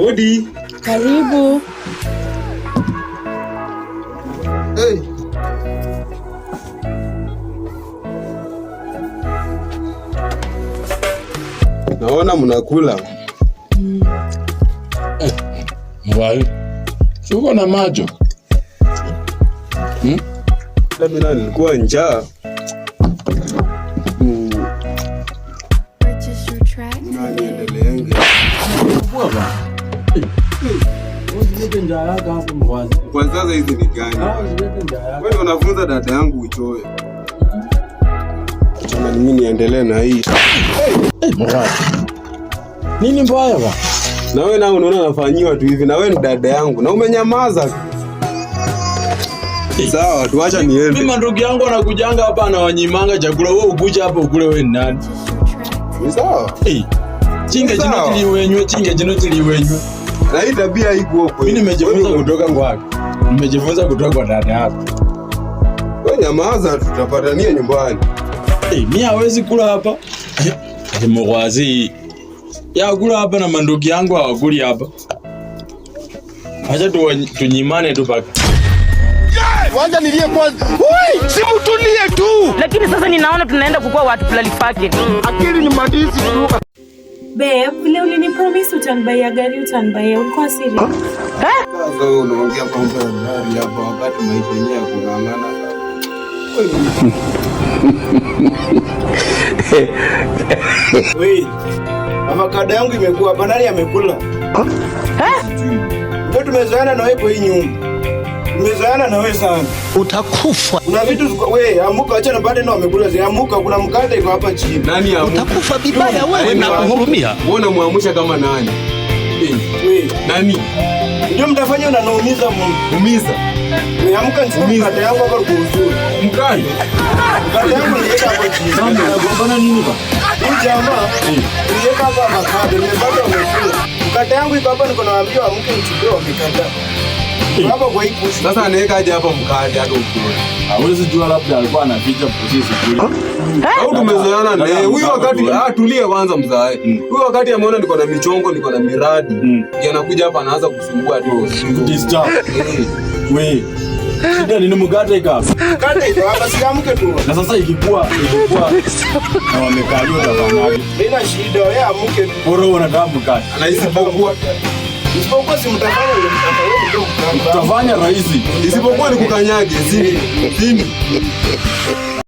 Odi. Karibu. Hey. Naona mnakula. Mwai. Uko na macho. Mimi nilikuwa njaa. Purchase your track. Niendeleenge. Bwana. Usijete njaa yako hapo mwazi. Kwa sasa hizi ni gani? Usijete njaa yako. Wewe unafunza dada yangu uchoe. Acha mimi niendelee na hii. Mwazi. Nini mbaya ba? Na wewe nao unaona nafanyiwa tu hivi na wewe ni dada yangu na umenyamaza. Sawa, tuacha niende. Mimi ndugu yangu anakujanga hapa anawanyimanga chakula, wewe ukuja hapa ukule wewe ni nani? Ni sawa? Chinge jino tiliwenywe, chinge jino tiliwenywe. Na hii tabia iko huko. Mimi nimejifunza kutoka kwako. Nimejifunza kutoka kwa dada yako. Wewe nyamaza, tutapatania nyumbani. Mimi hawezi kula hapa. Mwazi. Ya kula hapa na mandugu yangu hawakuli hapa. Acha tunyimane tu baki. Wacha nilie kwanza. Oi, simutulie tu. Lakini sasa ninaona tunaenda kukua watu fulani pake. Akili ni madisi tu. Babe, vile ulinipromise utanibaya gari utanibaya, ulikuwa serious? Sasa wewe unaongea mambo ya gari hapa wakati maisha yenyewe kung'ang'ana. Wewe, avocado yangu imekuwa hapa, nani amekula? Ndio tumezoeana na wewe kwa hii nyumba. Tumezoeana na wewe sana. Utakufa. Kuna vitu wewe amuka, acha na bado wamekula zile amuka, kuna mkate iko hapa chini. Nani amuka? Utakufa vibaya wewe na kuhurumia. Wewe unamwamsha kama nani? Wewe, Nani? ndio mtafanya unanaumiza Mungu. Umiza. Wewe amuka nichukue mkate yangu hapa kwa uzuri. Mkali. Mkate yangu niweka hapo chini. Sasa unagombana nini ba? Huyu jamaa, niweka hapa avocado, nimepata umekula. Mkate yangu iko hapa, niko naambia amuke nichukue wamekataa. Hapa kwa hii pusi. Sasa anaweka aje hapa mkate hata ukule. Hawezi jua labda alikuwa anaficha pusi kule. Au tumezoeana na yeye. Huyu wakati tulie kwanza mzae. Huyu wakati ameona niko na michongo, niko na miradi. Ndio anakuja hapa anaanza kusumbua tu. Disturb. Wewe. Shida nini mkate ika? Mkate iko hapa, siamke tu. Na sasa ikikuwa na wamekaliwa utafanyaje? Haina shida, wewe amuke tu. Bora unataka mkate. Isipokuwa Si mtafanya ile mtafanya ndio mtafanya. Utafanya rahisi. isipokuwa ni kukanyage zini.